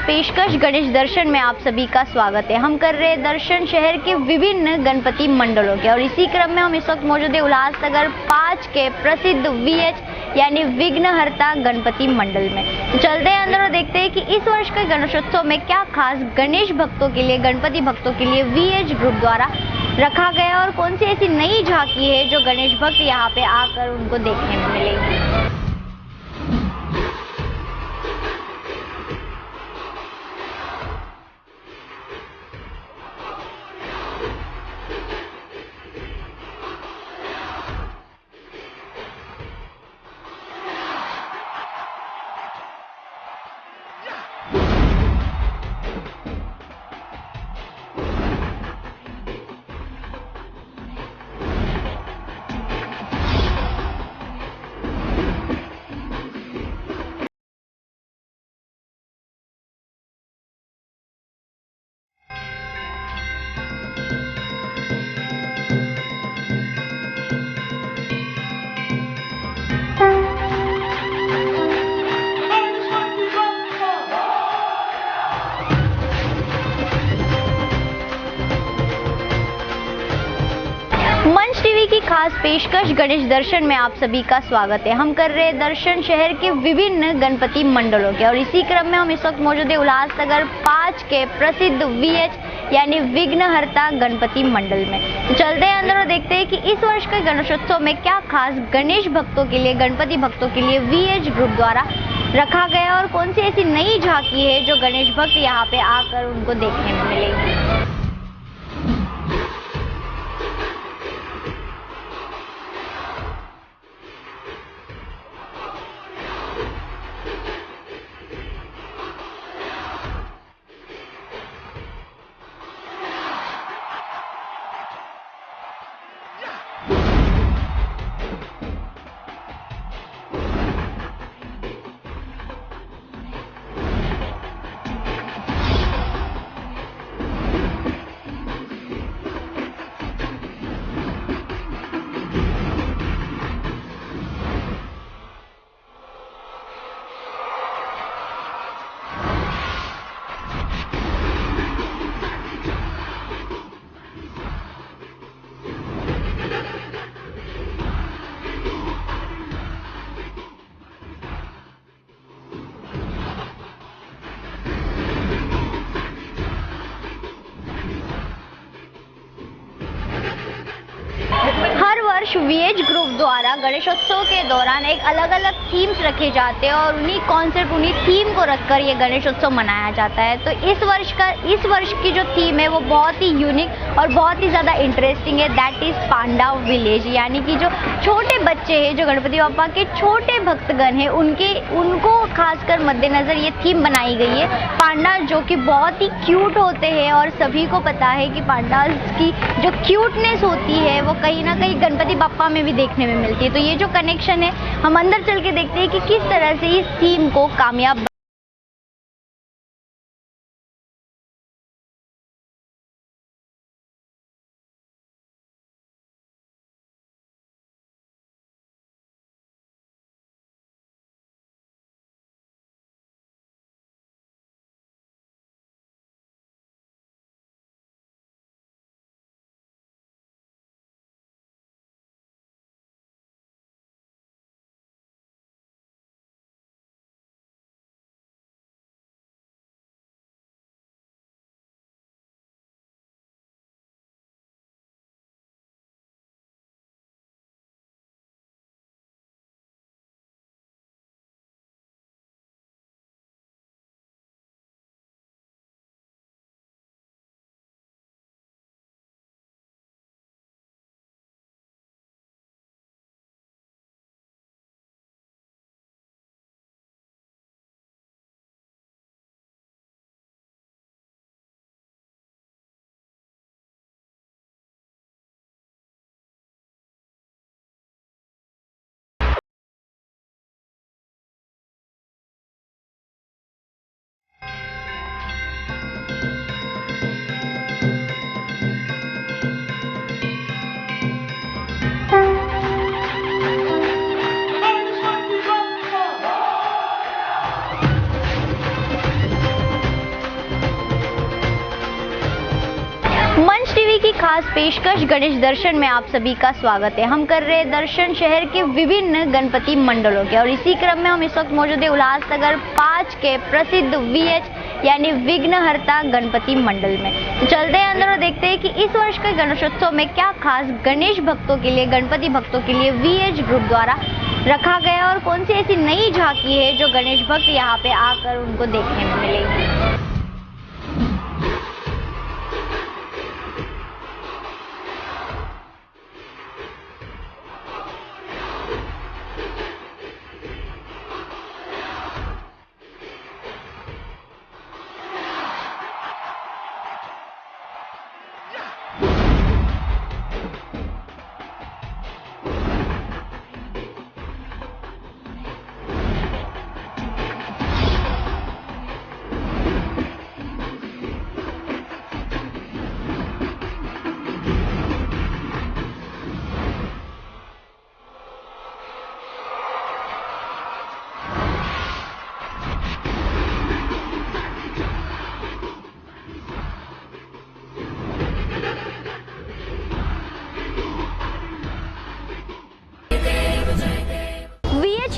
पेशकश गणेश दर्शन में आप सभी का स्वागत है। हम कर रहे हैं दर्शन शहर के विभिन्न गणपति मंडलों के, और इसी क्रम में हम इस वक्त मौजूद है उल्लासनगर 5 के प्रसिद्ध VH यानी विघ्नहर्ता गणपति मंडल में। तो चलते हैं अंदर और देखते हैं कि इस वर्ष के गणेशोत्सव में क्या खास गणेश भक्तों के लिए, गणपति भक्तों के लिए VH ग्रुप द्वारा रखा गया और कौन सी ऐसी नई झांकी है जो गणेश भक्त यहाँ पे आकर उनको देखने में मिलेगी। मंच टीवी की खास पेशकश गणेश दर्शन में आप सभी का स्वागत है। हम कर रहे हैं दर्शन शहर के विभिन्न गणपति मंडलों के, और इसी क्रम में हम इस वक्त मौजूद है उल्लासनगर 5 के प्रसिद्ध VH यानी विघ्नहर्ता गणपति मंडल में। तो चलते हैं अंदर और देखते हैं कि इस वर्ष के गणेशोत्सव में क्या खास गणेश भक्तों के लिए, गणपति भक्तों के लिए VH ग्रुप द्वारा रखा गया और कौन सी ऐसी नई झांकी है जो गणेश भक्त यहाँ पे आकर उनको देखने में मिलेगी। हर वर्ष VH ग्रुप द्वारा गणेशोत्सव के दौरान एक अलग अलग थीम्स रखे जाते हैं और उन्हीं कॉन्सेप्ट, उन्हीं थीम को रखकर ये गणेशोत्सव मनाया जाता है। तो इस वर्ष की जो थीम है वो बहुत ही यूनिक और बहुत ही ज़्यादा इंटरेस्टिंग है। दैट इज़ पांडा विलेज, यानी कि जो छोटे बच्चे हैं, जो गणपति बापा के छोटे भक्तगण हैं, उनको खासकर मद्देनज़र ये थीम बनाई गई है। पांडा जो कि बहुत ही क्यूट होते हैं, और सभी को पता है कि पांडास की जो क्यूटनेस होती है वो कहीं ना कहीं गणपति बापा में भी देखने में मिलती है। तो ये जो कनेक्शन है, हम अंदर चल के देखते हैं कि किस तरह से इस थीम को कामयाब खास पेशकश गणेश दर्शन में आप सभी का स्वागत है। हम कर रहे हैं दर्शन शहर के विभिन्न गणपति मंडलों के, और इसी क्रम में हम इस वक्त मौजूद है उल्लासनगर 5 के प्रसिद्ध VH यानी विघ्नहर्ता गणपति मंडल में। तो चलते हैं अंदर और देखते हैं कि इस वर्ष के गणेशोत्सव में क्या खास गणेश भक्तों के लिए, गणपति भक्तों के लिए VH ग्रुप द्वारा रखा गया और कौन सी ऐसी नई झांकी है जो गणेश भक्त यहाँ पे आकर उनको देखने में मिलेगी।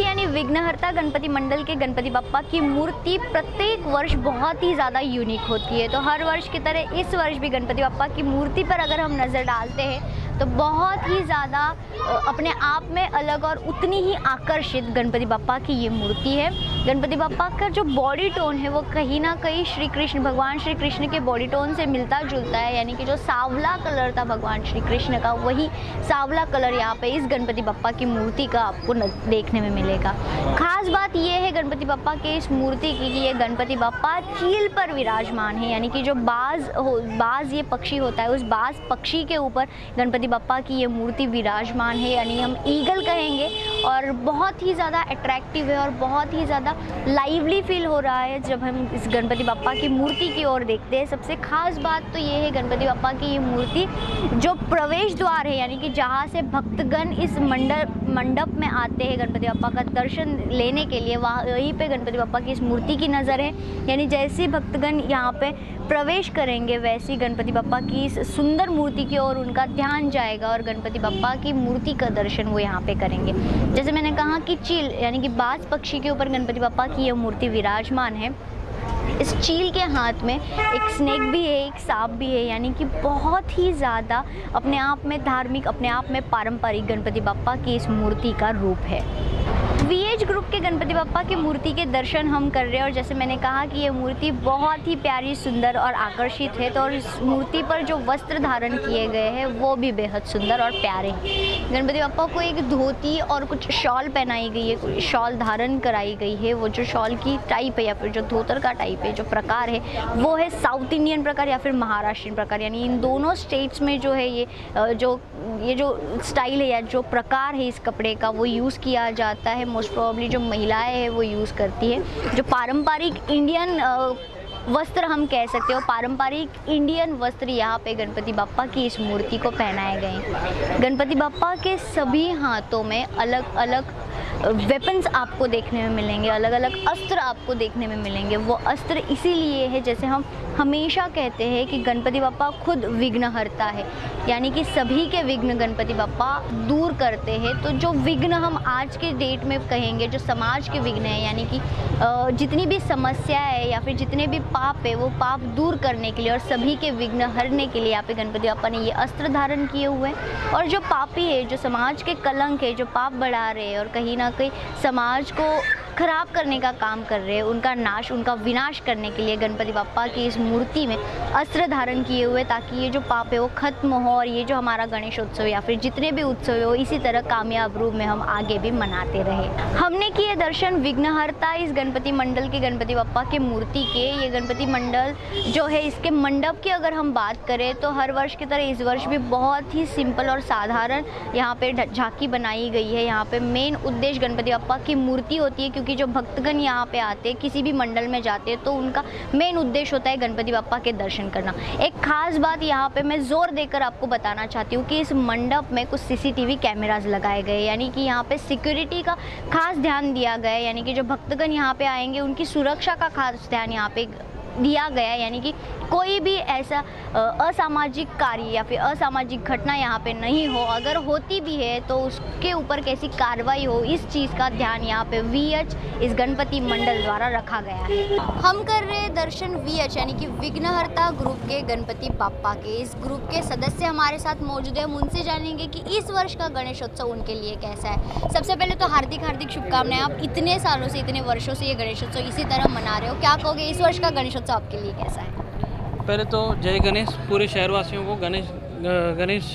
यानी विघ्नहर्ता गणपति मंडल के गणपति बप्पा की मूर्ति प्रत्येक वर्ष बहुत ही ज़्यादा यूनिक होती है। तो हर वर्ष की तरह इस वर्ष भी गणपति बप्पा की मूर्ति पर अगर हम नज़र डालते हैं तो बहुत ही ज़्यादा अपने आप में अलग और उतनी ही आकर्षित गणपति बप्पा की ये मूर्ति है। गणपति बप्पा का जो बॉडी टोन है वो कहीं ना कहीं भगवान श्री कृष्ण के बॉडी टोन से मिलता जुलता है, यानी कि जो सांवला कलर था भगवान श्री कृष्ण का, वही सांवला कलर यहाँ पे इस गणपति बप्पा की मूर्ति का आपको देखने में मिलेगा। खास बात ये है गणपति बप्पा के इस मूर्ति की कि ये गणपति बप्पा चील पर विराजमान है, यानी कि जो बाज ये पक्षी होता है, उस बाज पक्षी के ऊपर गणपति बप्पा की ये मूर्ति विराजमान है, यानी हम ईगल कहेंगे। और बहुत ही ज़्यादा अट्रैक्टिव है और बहुत ही ज़्यादा लाइवली फील हो रहा है जब हम इस गणपति बप्पा की मूर्ति की ओर देखते हैं। सबसे खास बात तो ये है गणपति बप्पा की ये मूर्ति जो प्रवेश द्वार है, यानी कि जहाँ से भक्तगण इस मंडप में आते हैं गणपति बप्पा का दर्शन लेने के लिए, वहीं पे गणपति बप्पा की इस मूर्ति की नज़र है। यानी जैसे भक्तगण यहाँ पे प्रवेश करेंगे वैसी गणपति बप्पा की इस सुंदर मूर्ति की ओर उनका ध्यान जाएगा और गणपति बप्पा की मूर्ति का दर्शन वो यहाँ पे करेंगे। जैसे मैंने कहा कि चील यानी कि बाज पक्षी के ऊपर गणपति बप्पा की यह मूर्ति विराजमान है। इस चील के हाथ में एक स्नेक भी है, एक सांप भी है, यानी कि बहुत ही ज़्यादा अपने आप में धार्मिक, अपने आप में पारंपरिक गणपति बप्पा की इस मूर्ति का रूप है। VH ग्रुप के गणपति बप्पा की मूर्ति के दर्शन हम कर रहे हैं और जैसे मैंने कहा कि ये मूर्ति बहुत ही प्यारी, सुंदर और आकर्षित है। तो और इस मूर्ति पर जो वस्त्र धारण किए गए हैं वो भी बेहद सुंदर और प्यारे हैं। गणपति बप्पा को एक धोती और कुछ शॉल पहनाई गई है, शॉल धारण कराई गई है। वो जो शॉल की टाइप है या फिर जो धोतर का टाइप है, जो प्रकार है वो है साउथ इंडियन प्रकार या फिर महाराष्ट्रियन प्रकार, यानी इन दोनों स्टेट्स में जो है ये जो स्टाइल है या जो प्रकार है इस कपड़े का वो यूज़ किया जाता है। मोस्ट प्रोबेबली जो महिलाएं हैं वो यूज़ करती है। जो पारंपरिक इंडियन वस्त्र हम कह सकते हो, पारंपरिक इंडियन वस्त्र यहाँ पे गणपति बप्पा की इस मूर्ति को पहनाए गए। गणपति बप्पा के सभी हाथों में अलग अलग वेपन्स आपको देखने में मिलेंगे, अलग अलग अस्त्र आपको देखने में मिलेंगे। वो अस्त्र इसीलिए है, जैसे हम हमेशा कहते हैं कि गणपति बप्पा खुद विघ्नहर्ता है, यानी कि सभी के विघ्न गणपति बप्पा दूर करते हैं। तो जो विघ्न हम आज के डेट में कहेंगे, जो समाज के विघ्न है, यानी कि जितनी भी समस्या है या फिर जितने भी पाप है वो पाप दूर करने के लिए और सभी के विघ्न हरने के लिए यहाँ पे गणपति बप्पा ने ये अस्त्र धारण किए हुए हैं। और जो पापी है, जो समाज के कलंक है, जो पाप बढ़ा रहे हैं और कहीं ना कहीं समाज को खराब करने का काम कर रहे हैं, उनका नाश, उनका विनाश करने के लिए गणपति बप्पा की इस मूर्ति में अस्त्र धारण किए हुए, ताकि ये जो पाप है वो खत्म हो और ये जो हमारा गणेशोत्सव या फिर जितने भी उत्सव है वो इसी तरह कामयाब रूप में हम आगे भी मनाते रहे। हमने किए दर्शन विघ्नहर्ता इस गणपति मंडल के गणपति बप्पा के मूर्ति के। ये गणपति मंडल जो है, इसके मंडप की अगर हम बात करें तो हर वर्ष की तरह इस वर्ष भी बहुत ही सिंपल और साधारण यहाँ पे झांकी बनाई गई है। यहाँ पे मेन उद्देश्य गणपति बप्पा की मूर्ति होती है, क्योंकि जो भक्तगण यहाँ पे आते हैं, किसी भी मंडल में जाते हैं, तो उनका मेन उद्देश्य होता है गणपति बप्पा के दर्शन करना। एक खास बात यहाँ पे मैं जोर देकर आपको बताना चाहती हूँ कि इस मंडप में कुछ CCTV कैमरास लगाए गए, यानी कि यहाँ पे सिक्योरिटी का खास ध्यान दिया गया है, यानी कि जो भक्तगण यहाँ पे आएंगे उनकी सुरक्षा का खास ध्यान यहाँ पे दिया गया है। यानी कि कोई भी ऐसा असामाजिक कार्य या फिर असामाजिक घटना यहाँ पे नहीं हो, अगर होती भी है तो उसके ऊपर कैसी कार्रवाई हो, इस चीज़ का ध्यान यहाँ पे VH इस गणपति मंडल द्वारा रखा गया है। हम कर रहे हैं दर्शन VH यानी कि विघ्नहर्ता ग्रुप के गणपति बाप्पा के। इस ग्रुप के सदस्य हमारे साथ मौजूद है, हम उनसे जानेंगे कि इस वर्ष का गणेशोत्सव उनके लिए कैसा है। सबसे पहले तो हार्दिक हार्दिक शुभकामनाएं। आप इतने सालों से, इतने वर्षों से ये गणेशोत्सव इसी तरह मना रहे हो, क्या कहोगे इस वर्ष का गणेशोत्सव आपके लिए कैसा है? पहले तो जय गणेश, पूरे शहरवासियों को गणेश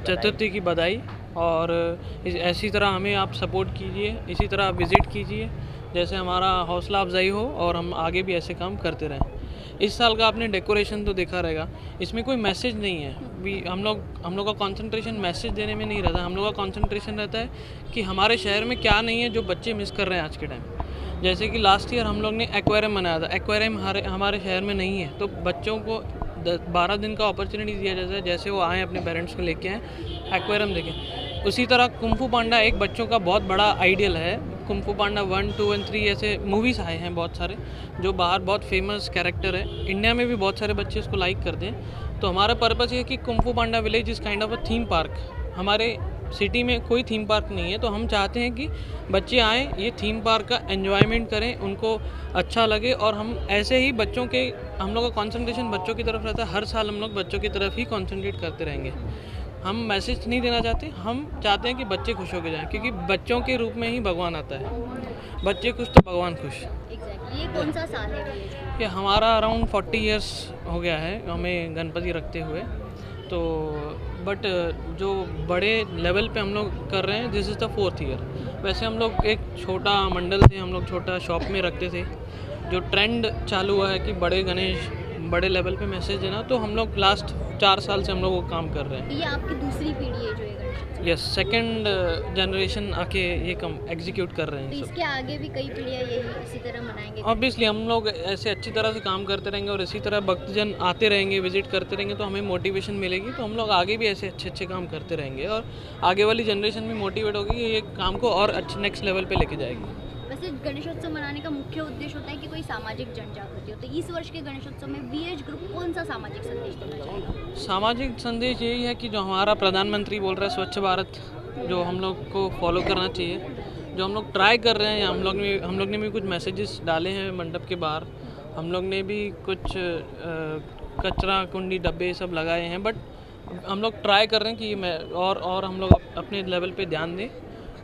चतुर्थी की बधाई। और ऐसी तरह हमें आप सपोर्ट कीजिए, इसी तरह आप विज़िट कीजिए, जैसे हमारा हौसला अफजाई हो और हम आगे भी ऐसे काम करते रहें। इस साल का आपने डेकोरेशन तो देखा रहेगा, इसमें कोई मैसेज नहीं है। हम लोग का कंसंट्रेशन मैसेज देने में नहीं रहता, हम लोग का कंसंट्रेशन रहता है कि हमारे शहर में क्या नहीं है जो बच्चे मिस कर रहे हैं आज के टाइम। जैसे कि लास्ट ईयर हम लोग ने एक्वेरियम बनाया था, एक्वेरियम हमारे शहर में नहीं है, तो बच्चों को 12 दिन का अपॉर्चुनिटी दिया जाता है, जैसे वो आएँ अपने पेरेंट्स को लेके आएँ, एक्वेरियम देखें। उसी तरह कुंफू पांडा एक बच्चों का बहुत बड़ा आइडियल है। कुंफू पांडा 1, 2 और 3 ऐसे मूवीज़ आए हैं बहुत सारे, जो बाहर बहुत फेमस कैरेक्टर है, इंडिया में भी बहुत सारे बच्चे इसको लाइक करते हैं। तो हमारा पर्पस ये है कि kung fu Panda village is kind of a theme park. हमारे सिटी में कोई थीम पार्क नहीं है, तो हम चाहते हैं कि बच्चे आएँ, ये थीम पार्क का एन्जॉयमेंट करें, उनको अच्छा लगे। और हम ऐसे ही बच्चों के, हम लोग का कंसंट्रेशन बच्चों की तरफ रहता है, हर साल हम लोग बच्चों की तरफ ही कंसंट्रेट करते रहेंगे। हम मैसेज नहीं देना चाहते, हम चाहते हैं कि बच्चे खुश होकर जाएं, क्योंकि बच्चों के रूप में ही भगवान आता है। बच्चे खुश तो भगवान खुश। ये कौन सा साल है ये हमारा अराउंड 40 इयर्स हो गया है हमें गणपति रखते हुए। तो बट जो बड़े लेवल पे हम लोग कर रहे हैं, this is the 4th year. वैसे हम लोग एक छोटा मंडल थे, हम लोग छोटा शॉप में रखते थे। जो ट्रेंड चालू हुआ है कि बड़े गणेश, बड़े लेवल पे मैसेज देना, तो हम लोग लास्ट 4 साल से हम लोग वो काम कर रहे हैं। ये आपकी दूसरी पीढ़ी है जो ये गणेश? यस, सेकंड जनरेशन आके ये काम एग्जीक्यूट कर रहे हैं। तो इसके आगे भी कई पीढ़ियाँ यही इसी तरह मनाएंगे? ऑब्वियसली हम लोग ऐसे अच्छी तरह से काम करते रहेंगे और इसी तरह भक्तजन आते रहेंगे, विजिट करते रहेंगे, तो हमें मोटिवेशन मिलेगी। तो हम लोग आगे भी ऐसे अच्छे अच्छे काम करते रहेंगे और आगे वाली जनरेशन भी मोटिवेट होगी, ये काम को और अच्छे नेक्स्ट लेवल पे लेके जाएगी। वैसे गणेशोत्सव मनाने का मुख्य उद्देश्य होता है कि कोई सामाजिक जन जागृति हो, तो इस वर्ष के गणेशोत्सव में VH ग्रुप कौन सा सामाजिक संदेश देना चाहेगा? सामाजिक संदेश यही है कि जो हमारा प्रधानमंत्री बोल रहा है स्वच्छ भारत, जो हम लोग को फॉलो करना चाहिए, जो हम लोग ट्राई कर रहे हैं। हम लोग ने भी कुछ मैसेजेस डाले हैं मंडप के बाहर, हम लोग ने भी कुछ कचरा कुंडी डब्बे सब लगाए हैं, बट हम लोग ट्राई कर रहे हैं कि और हम लोग अपने लेवल पे ध्यान दें,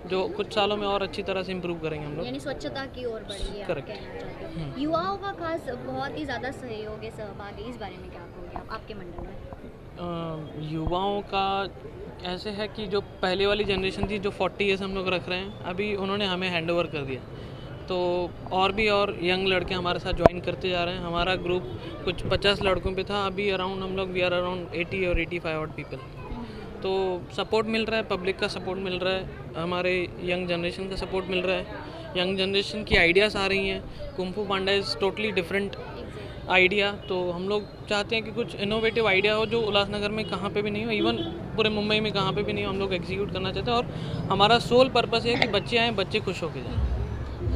जो कुछ सालों में और अच्छी तरह से इम्प्रूव करेंगे हम लोग, यानी स्वच्छता की ओर बढ़ेगी। करेक्ट। युवाओं का खास बहुत ही ज़्यादा सहयोग है, सहभाग है, इस बारे में क्या कहोगे आप आपके मंडल में? युवाओं का ऐसे है कि जो पहले वाली जनरेशन थी, जो 40 ईयर्स हम लोग रख रहे हैं, अभी उन्होंने हमें हैंड ओवर कर दिया, तो और यंग लड़के हमारे साथ ज्वाइन करते जा रहे हैं। हमारा ग्रुप कुछ 50 लड़कों पे था, अभी अराउंड हम लोग वी आर अराउंड 80 और 85 ऑट पीपल। तो सपोर्ट मिल रहा है, पब्लिक का सपोर्ट मिल रहा है, हमारे यंग जनरेशन का सपोर्ट मिल रहा है, यंग जनरेशन की आइडियाज़ आ रही हैं। Kung fu Panda is totally different idea, तो हम लोग चाहते हैं कि कुछ इनोवेटिव आइडिया हो जो उल्लासनगर में कहाँ पे भी नहीं हो, इवन पूरे मुंबई में कहाँ पे भी नहीं हो, हम लोग एग्जीक्यूट करना चाहते हैं। और हमारा सोल पर्पस है कि बच्चे आएँ, बच्चे खुश होकर जाएँ।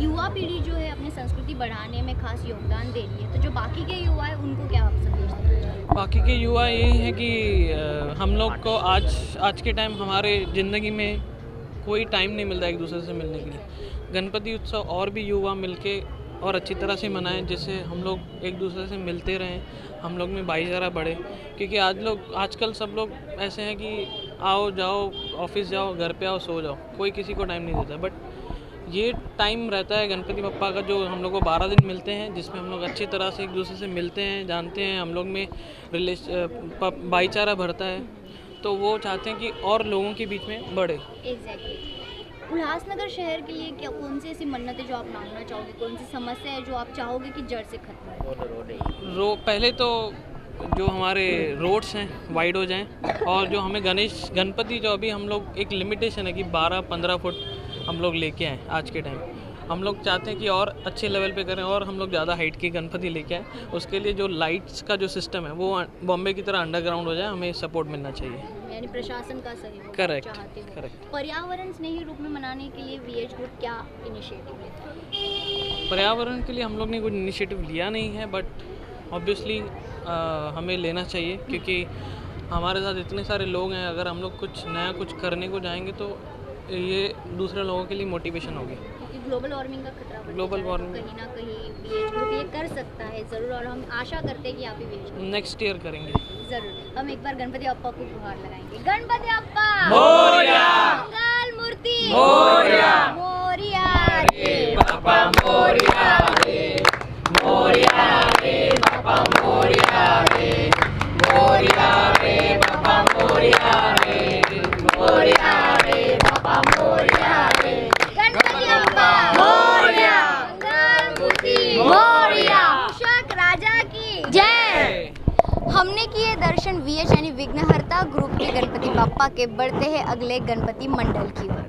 युवा पीढ़ी जो है अपनी संस्कृति बढ़ाने में खास योगदान दे रही है, तो जो बाकी के युवा है उनको क्या संदेश देना चाहिए? बाकी के युवा यही है कि हम लोग को आज के टाइम हमारे ज़िंदगी में कोई टाइम नहीं मिलता एक दूसरे से मिलने के लिए। गणपति उत्सव और भी युवा मिलके और अच्छी तरह से मनाएं, जिससे हम लोग एक दूसरे से मिलते रहें, हम लोग में भाईचारा बढ़े। क्योंकि आजकल सब लोग ऐसे हैं कि आओ जाओ, ऑफिस जाओ, घर पे आओ, सो जाओ, कोई किसी को टाइम नहीं देता। बट ये टाइम रहता है गणपति बप्पा का, जो हम लोग को 12 दिन मिलते हैं, जिसमें हम लोग अच्छी तरह से एक दूसरे से मिलते हैं, जानते हैं, हम लोग में भाईचारा बढ़ता है। तो वो चाहते हैं कि और लोगों के बीच में बढ़े। एग्जैक्टली। उल्लासनगर शहर के लिए क्या कौन सी ऐसी मन्नतें जो आप मांगना चाहोगे, कौन सी समस्या है जो आप चाहोगे कि जड़ से खत्म हो? पहले तो जो हमारे रोड्स हैं वाइड हो जाएं, और जो हमें गणपति जो अभी हम लोग एक लिमिटेशन है कि 12-15 फुट हम लोग लेके आए आज के टाइम, हम लोग चाहते हैं कि और अच्छे लेवल पे करें और हम लोग ज़्यादा हाइट की गणपति लेके आए। उसके लिए जो लाइट्स का जो सिस्टम है वो बॉम्बे की तरह अंडरग्राउंड हो जाए, हमें सपोर्ट मिलना चाहिए। यानी प्रशासन का सहयोग करेक्ट। पर्यावरण स्नेही रूप में मनाने के लिए VH ग्रुप क्या इनिशिएटिव लेता है? पर्यावरण के लिए हम लोग ने कुछ इनिशिएटिव लिया नहीं है, बट ऑब्वियसली हमें लेना चाहिए, क्योंकि हमारे साथ इतने सारे लोग हैं, अगर हम लोग कुछ नया कुछ करने को जाएंगे तो ये दूसरे लोगों के लिए मोटिवेशन होगी। क्योंकि ग्लोबल वार्मिंग का खतरा बढ़ ग्लोबल रहा है, तो वार्मिंग कहीं ना कहीं VH ग्रुप ये कर सकता है ज़रूर, और हम आशा करते हैं कि आप भी VH ग्रुप नेक्स्ट ईयर करेंगे जरूर। हम एक बार गणपति अप्पा को गुहार लगाएंगे। गणपति अप्पा मोरया, मंगल मूर्ति मोरया, मोरया रे बापा मोरया रे, मोरया रे बापा मोरया रे, मोरया रे बापा मोरया रे, मोरया रे बापा मोरया रे। गणपति अप्पा मोरया, मंगल मूर्ति मोरया, मूषक राजा की जय। हमने किए दर्शन VH यानी विघ्नहर्ता ग्रुप के गणपति बाप्पा के, बढ़ते हैं अगले गणपति मंडल की ओर।